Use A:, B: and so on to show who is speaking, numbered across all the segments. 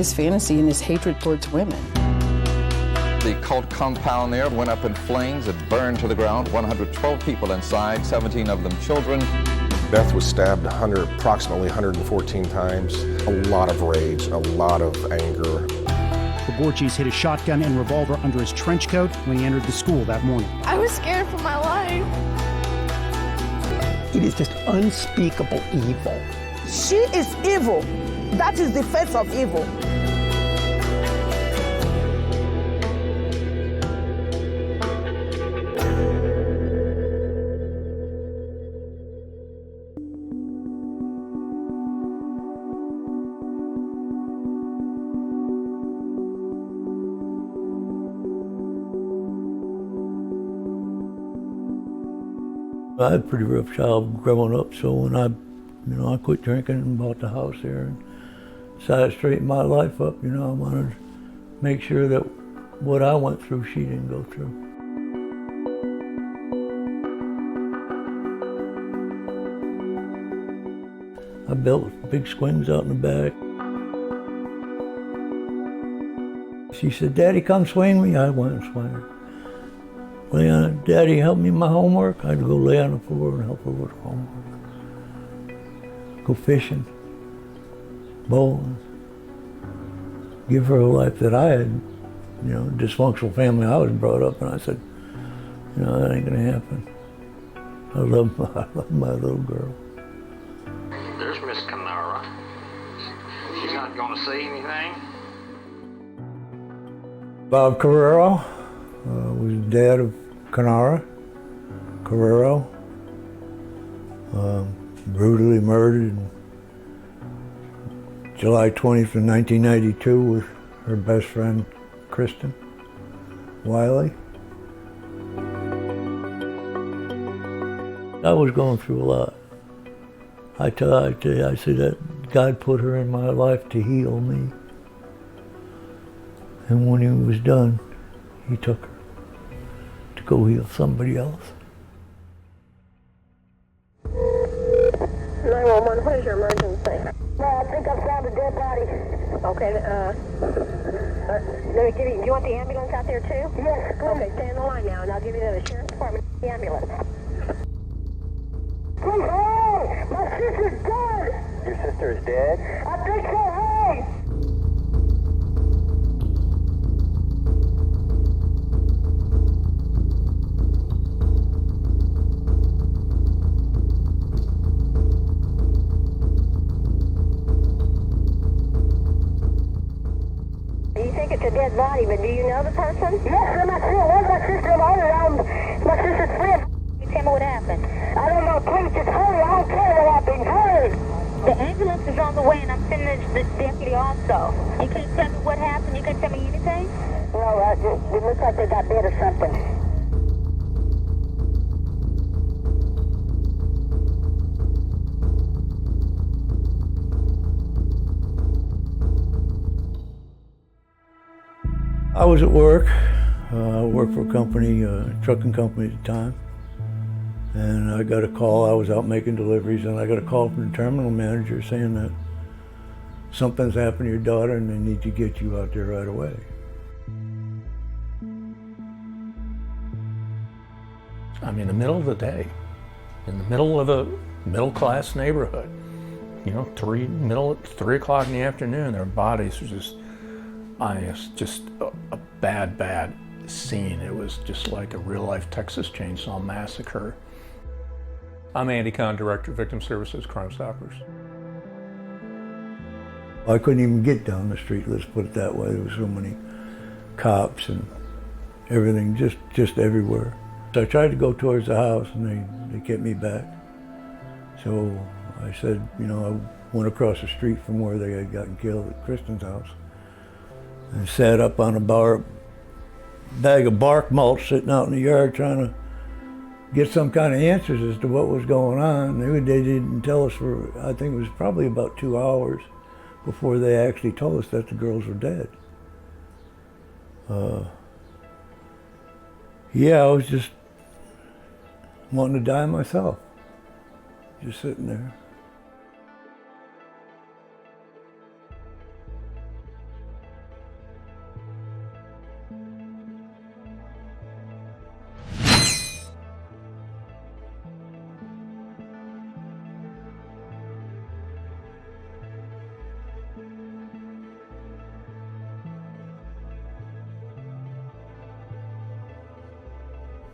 A: his fantasy and his hatred towards women.
B: The cult compound there went up in flames. It burned to the ground. 112 people inside, 17 of them children.
C: Beth was stabbed approximately 114 times. A lot of rage, a lot of anger.
D: The Borchis hid a shotgun and revolver under his trench coat when he entered the school that morning.
E: I was scared for my life.
F: It is just unspeakable evil.
G: She is evil. That is the face of evil.
H: I had a pretty rough child growing up, so when I quit drinking and bought the house here and decided to straighten my life up, I wanted to make sure that what I went through, she didn't go through. I built big swings out in the back. She said, "Daddy, come swing me." I went and swung her. Daddy, help me with my homework. I'd go lay on the floor and help her with homework. Go fishing, bowling. Give her a life that I had, dysfunctional family I was brought up, and I said, that ain't gonna happen. I love my little girl.
I: There's Miss Kynara. She's not gonna say anything.
H: Bob Carreiro was the dad of Kynara. Carreiro, brutally murdered July 20th of 1992 with her best friend, Kristin, Wiley. I was going through a lot. I tell you, I said that God put her in my life to heal me. And when he was done, he took her to go heal somebody else.
J: 911, what is your emergency? No, I think I found a dead body. Okay, let me give you, do you want the ambulance out there too? Yes, please. Okay, stay on the line now and I'll give you the sheriff's department, the ambulance. Please, hey! My sister's dead!
I: Your sister is dead?
J: I think so, hey! It's a dead body, but do you know the person? Yes, I'm not sure. It was my sister-in-law. My sister's friend. You tell me what happened. I don't know. Please, just hurry. I don't care what happened. Hurry. The ambulance is on the way, and I'm sending the deputy also. You can't tell me what happened? You can't tell me anything? No, it looks like they got bit or something.
H: I was at work. I worked for a company, trucking company at the time. And I got a call. I was out making deliveries, and I got a call from the terminal manager saying that something's happened to your daughter and they need to get you out there right away.
K: I'm in the middle of the day, in the middle of a middle-class neighborhood. 3 o'clock in the afternoon, their bodies were just, it's just a bad scene. It was just like a real-life Texas Chainsaw Massacre. I'm Andy Kahn, Director of Victim Services, Crime Stoppers.
H: I couldn't even get down the street, let's put it that way. There were so many cops and everything, just everywhere. So I tried to go towards the house and they kept me back. So I said, I went across the street from where they had gotten killed at Kristin's house and sat up on a bag of bark mulch sitting out in the yard trying to get some kind of answers as to what was going on. They didn't tell us for, I think it was probably about 2 hours before they actually told us that the girls were dead. Yeah, I was just wanting to die myself, just sitting there.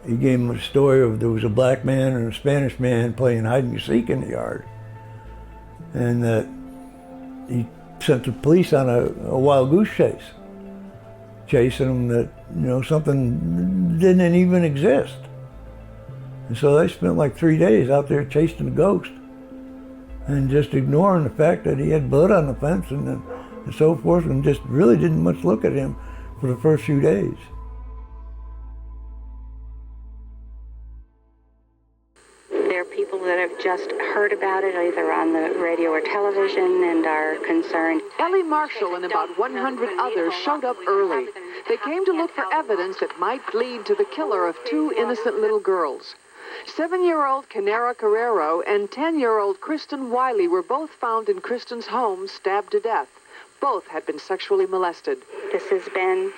H: He gave him a story of there was a black man and a Spanish man playing hide and seek in the yard, and that he sent the police on a wild goose chase, chasing them that, something didn't even exist. And so they spent like 3 days out there chasing the ghost and just ignoring the fact that he had blood on the fence and so forth, and just really didn't much look at him for the first few days.
J: There are people that have just heard about it either on the radio or television and are concerned.
L: Ellie Marshall and about 100 others showed up early. They came to look for evidence that might lead to the killer of 2 innocent little girls. 7-year-old Kynara Carreiro and 10-year-old Kristin Wiley were both found in Kristin's home, stabbed to death. Both had been sexually molested.
J: This has been,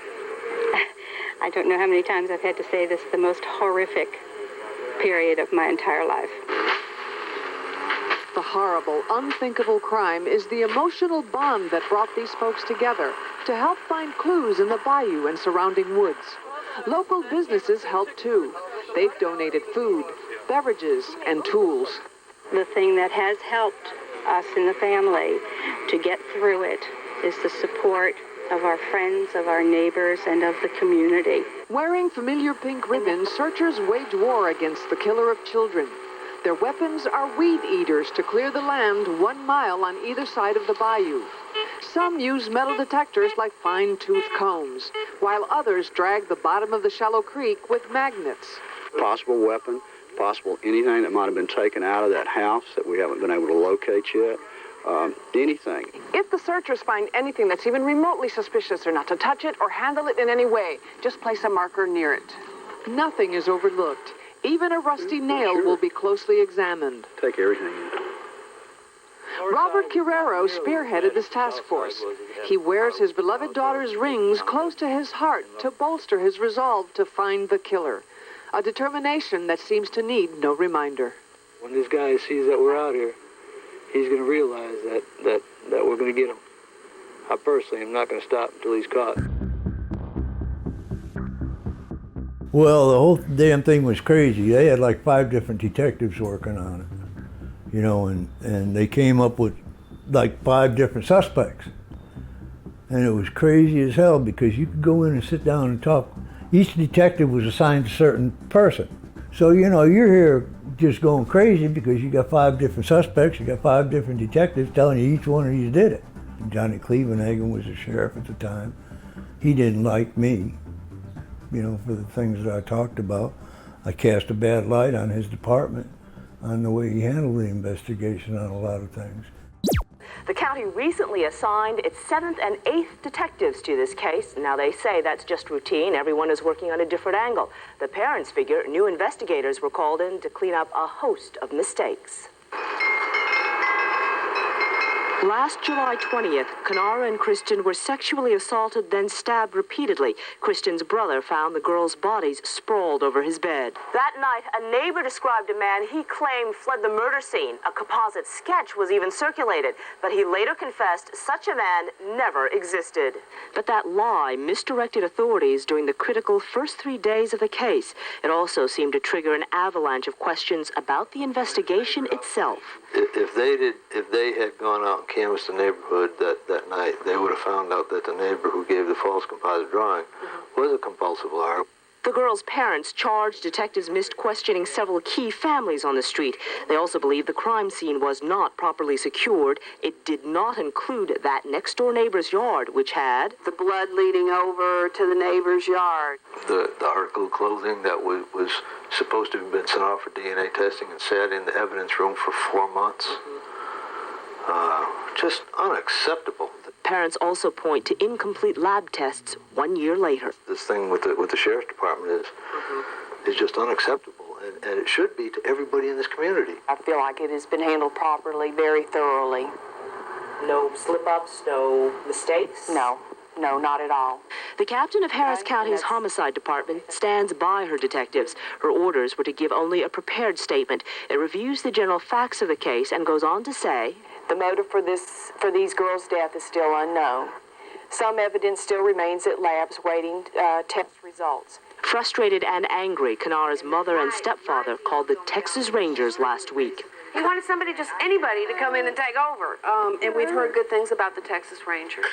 J: I don't know how many times I've had to say this, the most horrific period of my entire life.
L: The horrible, unthinkable crime is the emotional bond that brought these folks together to help find clues in the bayou and surrounding woods. Local businesses helped too. They've donated food, beverages, and tools.
J: The thing that has helped us in the family to get through it is the support of our friends, of our neighbors, and of the community.
L: Wearing familiar pink ribbons, searchers wage war against the killer of children. Their weapons are weed eaters to clear the land 1 mile on either side of the bayou. Some use metal detectors like fine-toothed combs, while others drag the bottom of the shallow creek with magnets.
M: Possible weapon, possible anything that might have been taken out of that house that we haven't been able to locate yet. Anything.
L: If the searchers find anything that's even remotely suspicious, they're not to touch it or handle it in any way. Just place a marker near it. Nothing is overlooked. Even a rusty nail will be closely examined.
M: Take everything.
L: Robert Carreiro spearheaded this task force. He wears his beloved daughter's rings close to his heart to bolster his resolve to find the killer. A determination that seems to need no reminder.
N: When this guy sees that we're out here, he's going to realize that we're going to get him. I personally am not going to stop until he's caught.
H: Well, the whole damn thing was crazy. They had like 5 different detectives working on it, and they came up with like 5 different suspects. And it was crazy as hell because you could go in and sit down and talk. Each detective was assigned to a certain person. So, you're here just going crazy because you got 5 different suspects, you got 5 different detectives telling you each one of you did it. Johnny Clevenhagen was the sheriff at the time. He didn't like me, for the things that I talked about. I cast a bad light on his department, on the way he handled the investigation on a lot of things.
O: The county recently assigned its 7th and 8th detectives to this case. Now they say that's just routine. Everyone is working on a different angle. The parents figure new investigators were called in to clean up a host of mistakes. Last July 20th, Kynara and Kristin were sexually assaulted, then stabbed repeatedly. Kristin's brother found the girls' bodies sprawled over his bed. That night, a neighbor described a man he claimed fled the murder scene. A composite sketch was even circulated, but he later confessed such a man never existed. But that lie misdirected authorities during the critical first 3 days of the case. It also seemed to trigger an avalanche of questions about the investigation itself.
N: If they had gone out and canvassed the neighborhood that night, they would have found out that the neighbor who gave the false composite drawing was a compulsive liar.
O: The girls' parents charged detectives missed questioning several key families on the street. They also believe the crime scene was not properly secured. It did not include that next-door neighbor's yard, which had the blood leading over to the neighbor's yard.
N: The article of clothing that was supposed to have been sent off for DNA testing and sat in the evidence room for 4 months. Just unacceptable.
O: Parents also point to incomplete lab tests 1 year later.
N: This thing with the sheriff's department is just unacceptable, and it should be to everybody in this community.
O: I feel like it has been handled properly, very thoroughly. No slip-ups, no mistakes? No, not at all. The captain of Harris County's homicide department stands by her detectives. Her orders were to give only a prepared statement. It reviews the general facts of the case and goes on to say, the motive for these girls' death is still unknown. Some evidence still remains at labs waiting test results. Frustrated and angry, Kynara's mother and stepfather called the Texas Rangers last week.
L: He wanted somebody, just anybody, to come in and take over. And we've heard good things about the Texas Rangers.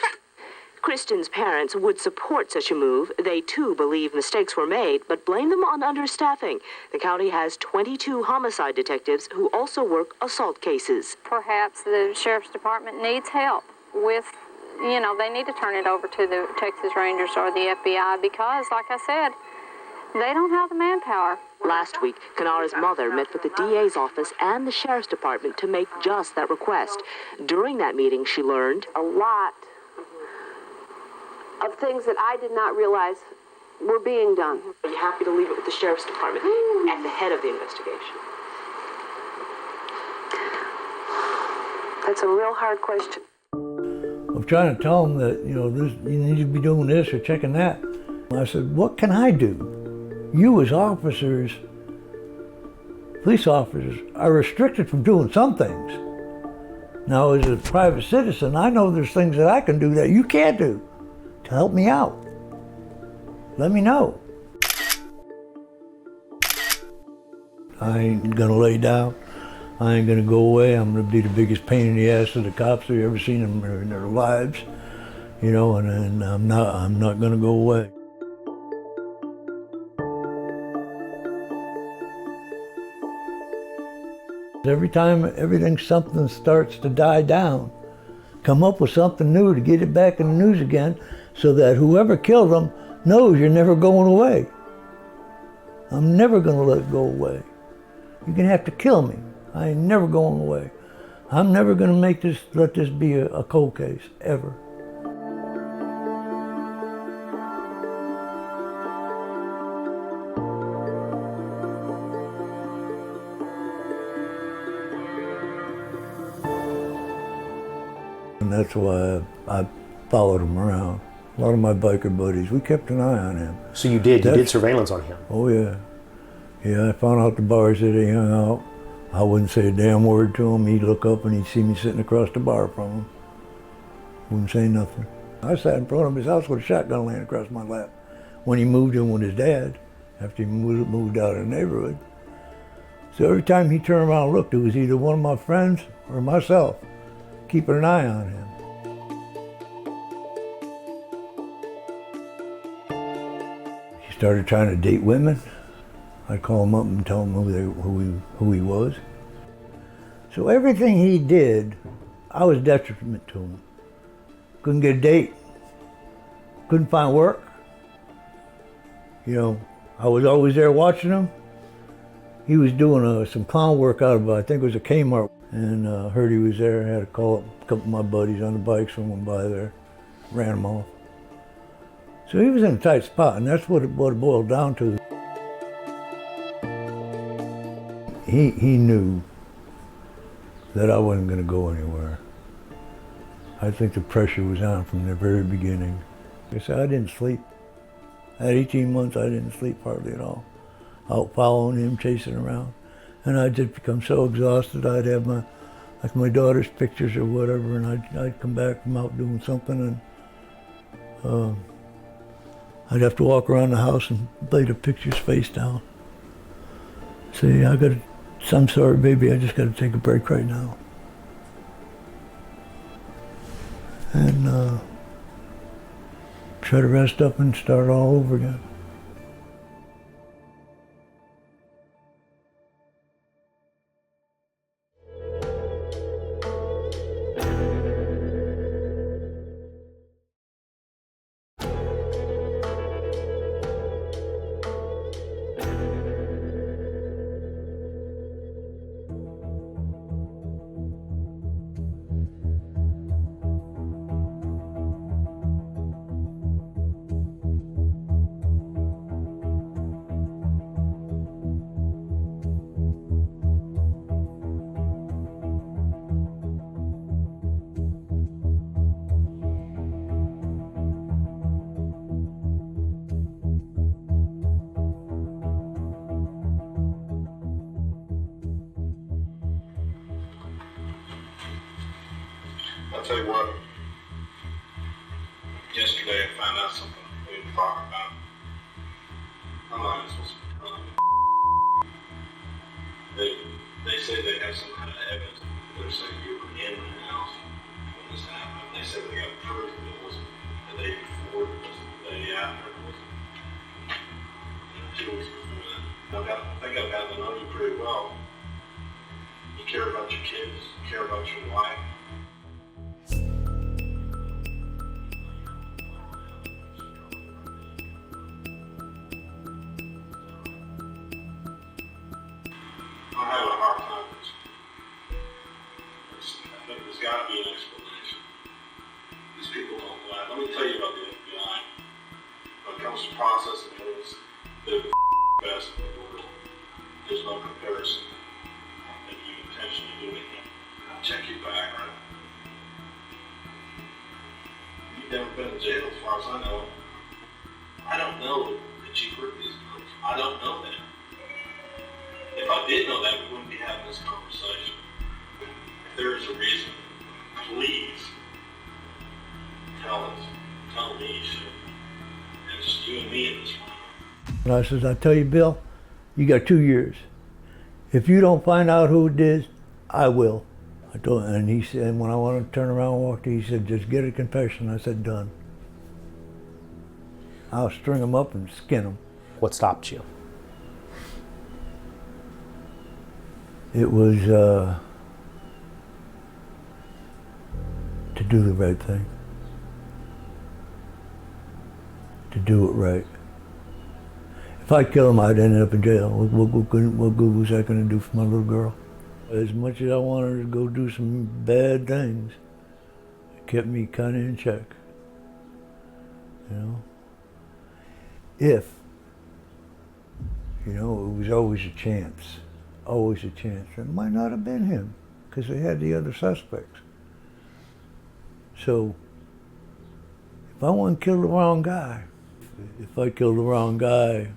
O: Kristin's parents would support such a move. They, too, believe mistakes were made, but blame them on understaffing. The county has 22 homicide detectives who also work assault cases.
E: Perhaps the Sheriff's Department needs help with, they need to turn it over to the Texas Rangers or the FBI because, like I said, they don't have the manpower.
O: Last week, Kynara's mother met with the DA's office and the Sheriff's Department to make just that request. During that meeting, she learned
L: A lot of things that I did not realize were being done.
O: Are you happy to leave it with the Sheriff's Department at the head of the investigation?
L: That's a real hard question.
H: I'm trying to tell them that, you need to be doing this or checking that. I said, what can I do? You as officers, police officers, are restricted from doing some things. Now, as a private citizen, I know there's things that I can do that you can't do to help me out. Let me know. I ain't gonna lay down. I ain't gonna go away. I'm gonna be the biggest pain in the ass of the cops they've ever seen in their lives, and I'm not gonna go away. Every time something starts to die down, come up with something new to get it back in the news again so that whoever killed them knows you're never going away. I'm never gonna let it go away. You're gonna have to kill me. I ain't never going away. I'm never gonna let this be a cold case, ever. And that's why I followed him around. A lot of my biker buddies, we kept an eye on him.
P: So you did surveillance on him?
H: Oh yeah. Yeah, I found out the bars that he hung out. I wouldn't say a damn word to him. He'd look up and he'd see me sitting across the bar from him. Wouldn't say nothing. I sat in front of his house with a shotgun laying across my lap when he moved in with his dad, after he moved out of the neighborhood. So every time he turned around and looked, it was either one of my friends or myself, keeping an eye on him. He started trying to date women. I'd call him up and tell him who he was. So everything he did, I was detriment to him. Couldn't get a date, couldn't find work. I was always there watching him. He was doing some clown work out of, I think it was a Kmart, and heard he was there. I had to call up a couple of my buddies on the bikes and went by there, ran them off. So he was in a tight spot, and that's what it boiled down to. He knew that I wasn't going to go anywhere. I think the pressure was on from the very beginning. Like I said, I didn't sleep. I had 18 months, I didn't sleep hardly at all. Out following him, chasing around. And I'd just become so exhausted, I'd have my daughter's pictures or whatever, and I'd come back from out doing something, and I'd have to walk around the house and lay the pictures face down. Say, I'm sorry, baby, I just got to take a break right now. And try to rest up and start all over again.
Q: I'll tell you what, yesterday I found out something we didn't talk about. I'm not even supposed to be crying. They say they have some kind of evidence. They're saying you were in the house when this happened. They said they got proof that it wasn't the day before, it wasn't the day after, it wasn't 2 weeks before that. I think I've gotten to know you pretty well. You care about your kids, you care about your wife. I'm having a hard time with this. I think there's got to be an explanation. These people don't lie. Let me tell you about the FBI. When it comes to processing things, they're the best in the world. There's no comparison. I don't think you intentionally do anything. I'll check you back, right? You've never been in jail as far as I know. I don't know that you worked these numbers. I don't know that. If I did know that, we wouldn't be having this conversation. If there is a reason, please tell us. Tell me, shit. And just you and me in this room.
H: And I says, I tell you, Bill, you got 2 years. If you don't find out who it is, I will. I told him, and he said, when I wanted to turn around and walk, he said, just get a confession. I said, done. I'll string them up and skin them.
P: What stopped you?
H: It was to do the right thing. To do it right. If I kill him, I'd end up in jail. What good was that going to do for my little girl? As much as I wanted to go do some bad things, it kept me kind of in check. You know? If, you know, it was always a chance. Always a chance. It might not have been him, because they had the other suspects. So, if I want to kill the wrong guy, if I kill the wrong guy,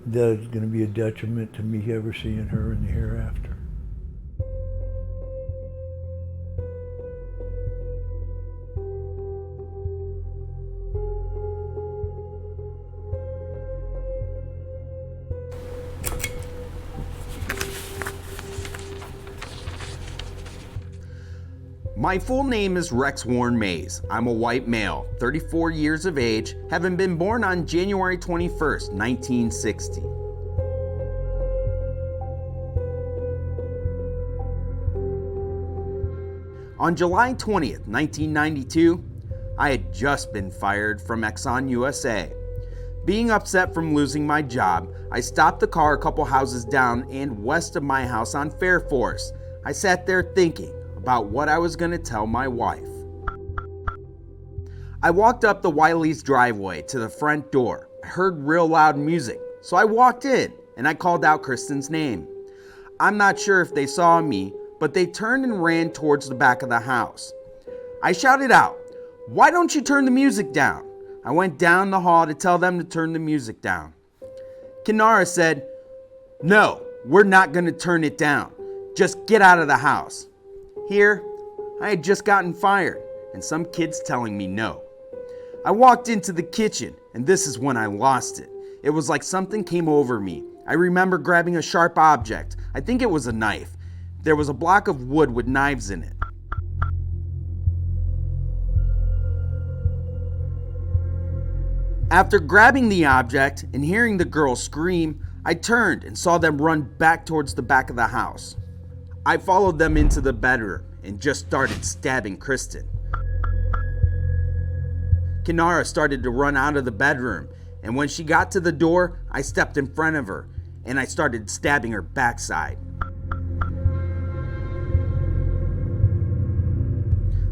H: that's going to be a detriment to me ever seeing her in the hereafter.
R: My full name is Rex Warren Mays. I'm a white male, 34 years of age, having been born on January 21st, 1960. On July 20th, 1992, I had just been fired from Exxon USA. Being upset from losing my job, I stopped the car a couple houses down and west of my house on Fair Force. I sat there thinking about what I was going to tell my wife. I walked up the Wiley's driveway to the front door. I heard real loud music, so I walked in and I called out Kristin's name. I'm not sure if they saw me, but they turned and ran towards the back of the house. I shouted out, "Why don't you turn the music down?" I went down the hall to tell them to turn the music down. Kynara said, "No, we're not going to turn it down. Just get out of the house." Here, I had just gotten fired, and some kids telling me no. I walked into the kitchen, and this is when I lost it. It was like something came over me. I remember grabbing a sharp object. I think it was a knife. There was a block of wood with knives in it. After grabbing the object and hearing the girl scream, I turned and saw them run back towards the back of the house. I followed them into the bedroom and just started stabbing Kristin. Kynara started to run out of the bedroom, and when she got to the door, I stepped in front of her and I started stabbing her backside.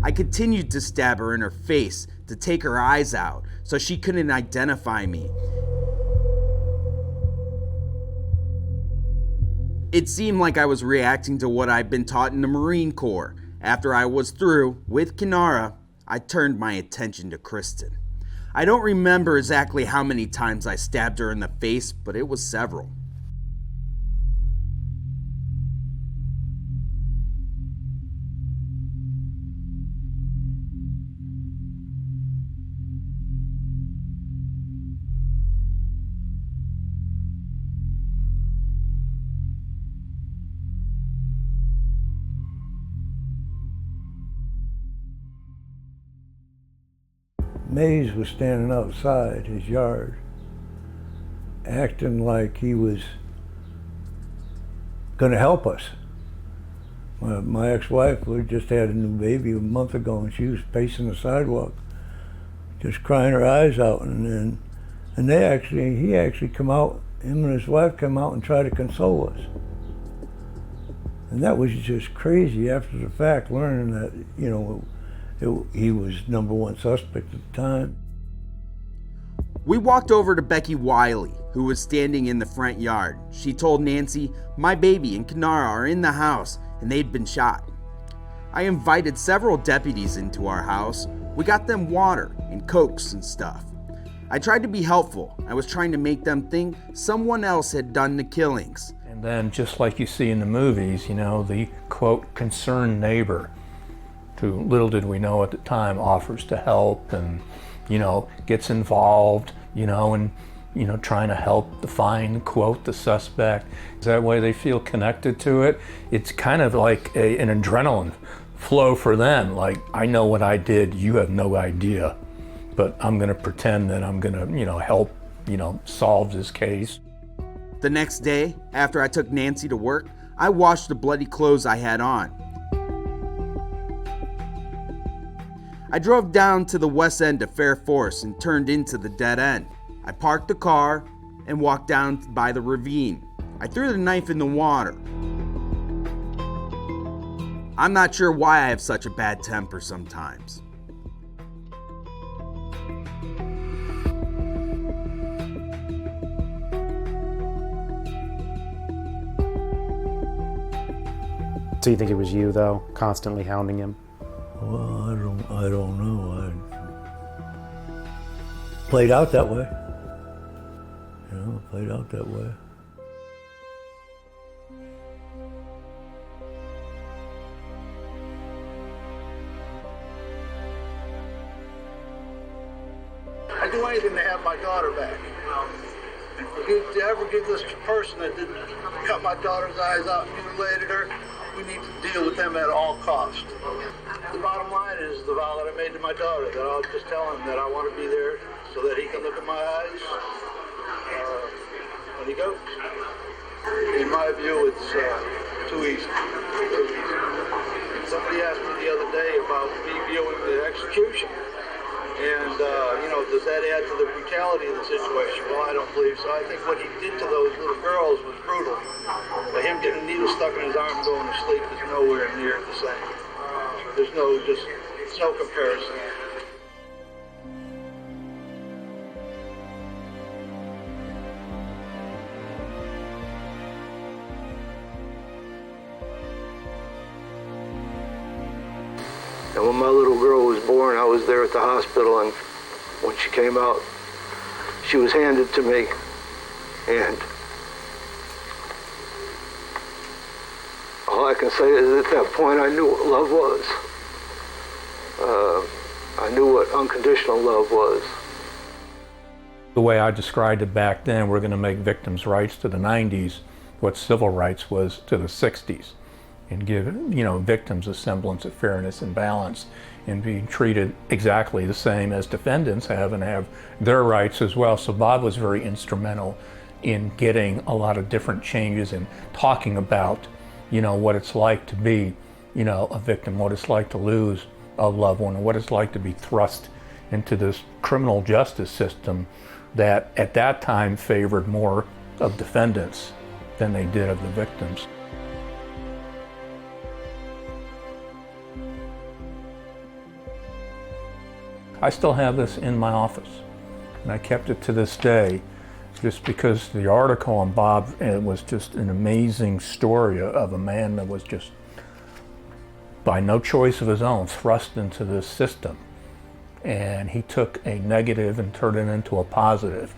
R: I continued to stab her in her face to take her eyes out so she couldn't identify me. It seemed like I was reacting to what I'd been taught in the Marine Corps. After I was through with Kynara, I turned my attention to Kristin. I don't remember exactly how many times I stabbed her in the face, but it was several.
H: Mays was standing outside his yard, acting like he was going to help us. My ex-wife, we just had a new baby a month ago, and she was pacing the sidewalk, just crying her eyes out. And he actually come out, him and his wife come out and try to console us. And that was just crazy after the fact, learning that, you know, he was #1 suspect at the time.
R: We walked over to Becky Wiley, who was standing in the front yard. She told Nancy, "My baby and Kynara are in the house and they'd been shot." I invited several deputies into our house. We got them water and Cokes and stuff. I tried to be helpful. I was trying to make them think someone else had done the killings.
K: And then, just like you see in the movies, you know, the quote, concerned neighbor, who little did we know at the time, offers to help and, you know, gets involved, you know, and, you know, trying to help to find, quote, the suspect. That way they feel connected to it. It's kind of like an adrenaline flow for them. Like, I know what I did, you have no idea, but I'm gonna pretend that I'm gonna, you know, help, you know, solve this case.
R: The next day, after I took Nancy to work, I washed the bloody clothes I had on. I drove down to the west end of Fair Force and turned into the dead end. I parked the car and walked down by the ravine. I threw the knife in the water. I'm not sure why I have such a bad temper sometimes.
P: So you think it was you, though, constantly hounding him?
H: Well, I don't know. Played out that way. You know, played out that way.
S: I'd do anything to have my daughter back. If you ever give this person that didn't cut my daughter's eyes out and mutilated her, we need to deal with them at all costs. The bottom line is the vow that I made to my daughter, that I'll just tell him that I want to be there so that he can look in my eyes when he goes. In my view, it's too easy. Somebody asked me the other day about me viewing the execution. And, you know, does that add to the brutality of the situation? Well, I don't believe so. I think what he did to those little girls was brutal. But him getting a needle stuck in his arm and going to sleep is nowhere near the same. There's no comparison.
N: And when my little girl was born, I was there at the hospital, and when she came out, she was handed to me, and all I can say is at that point I knew what love was. I knew what unconditional love was.
K: The way I described it back then, we're going to make victims' rights to the 90s what civil rights was to the 60s. And give, you know, victims a semblance of fairness and balance and being treated exactly the same as defendants have and have their rights as well. So Bob was very instrumental in getting a lot of different changes and talking about, you know, what it's like to be, you know, a victim, what it's like to lose a loved one, and what it's like to be thrust into this criminal justice system that at that time favored more of defendants than they did of the victims. I still have this in my office, and I kept it to this day, just because the article on Bob, it was just an amazing story of a man that was just, by no choice of his own, thrust into this system. And he took a negative and turned it into a positive.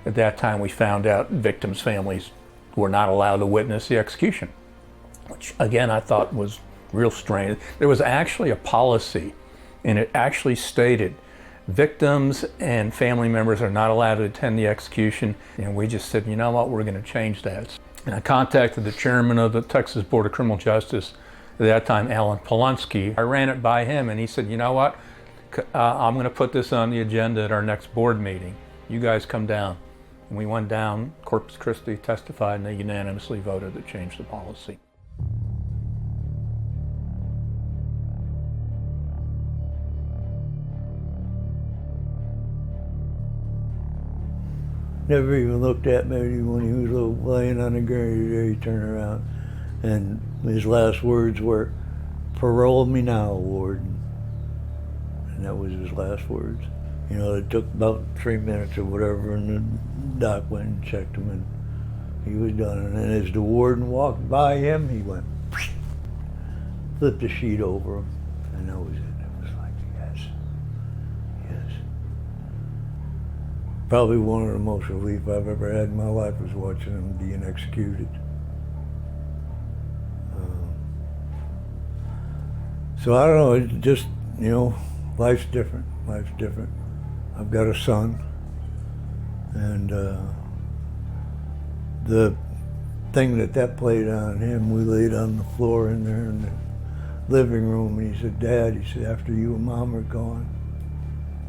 K: At that time, we found out victims' families were not allowed to witness the execution, which again, I thought was real strange. There was actually a policy, and it actually stated victims and family members are not allowed to attend the execution. And we just said, you know what, we're going to change that. And I contacted the chairman of the Texas Board of Criminal Justice at that time, Alan Polonsky. I ran it by him, and he said, you know what, I'm going to put this on the agenda at our next board meeting. You guys come down. And we went down, Corpus Christi testified, and they unanimously voted to change the policy.
H: Never even looked at me when he was laying on the ground. He turned around, and his last words were, "Parole me now, warden." And that was his last words. You know, it took about 3 minutes or whatever, and the doc went and checked him, and he was done. And then as the warden walked by him, he went, flipped the sheet over him, and that was it. It was like, yes, yes. Probably one of the most relief I've ever had in my life was watching him being executed. So I don't know, it's just, you know, life's different. Life's different. I've got a son, and the thing that played on him, we laid on the floor in there in the living room, and he said, "Dad," he said, "after you and Mom are gone,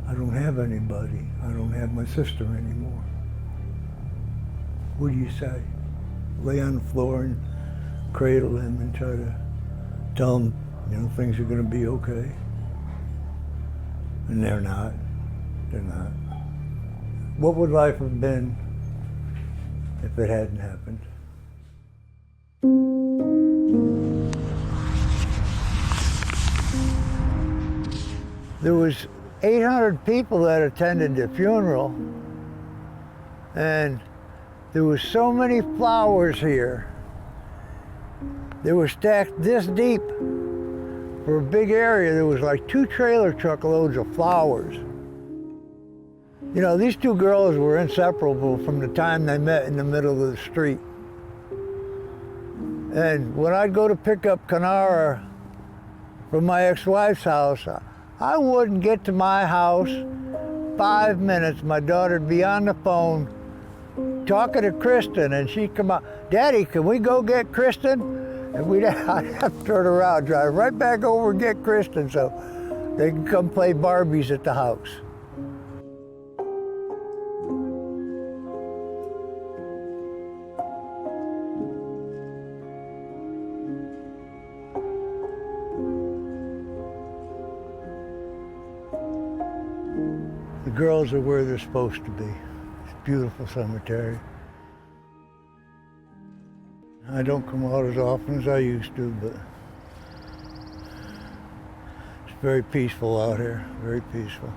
H: I don't have anybody. I don't have my sister anymore. What do you say?" Lay on the floor and cradle him and try to tell him, you know, things are going to be okay. And they're not. They're not. What would life have been if it hadn't happened? There was 800 people that attended the funeral, and there was so many flowers here. They were stacked this deep. For a big area, there was like 2 trailer truck loads of flowers. You know, these 2 girls were inseparable from the time they met in the middle of the street. And when I'd go to pick up Kynara from my ex-wife's house, I wouldn't get to my house 5 minutes. My daughter'd be on the phone talking to Kristin, and she'd come out, "Daddy, can we go get Kristin?" And I'd have to turn around, drive right back over and get Kristin so they can come play Barbies at the house. The girls are where they're supposed to be. It's a beautiful cemetery. I don't come out as often as I used to, but it's very peaceful out here, very peaceful.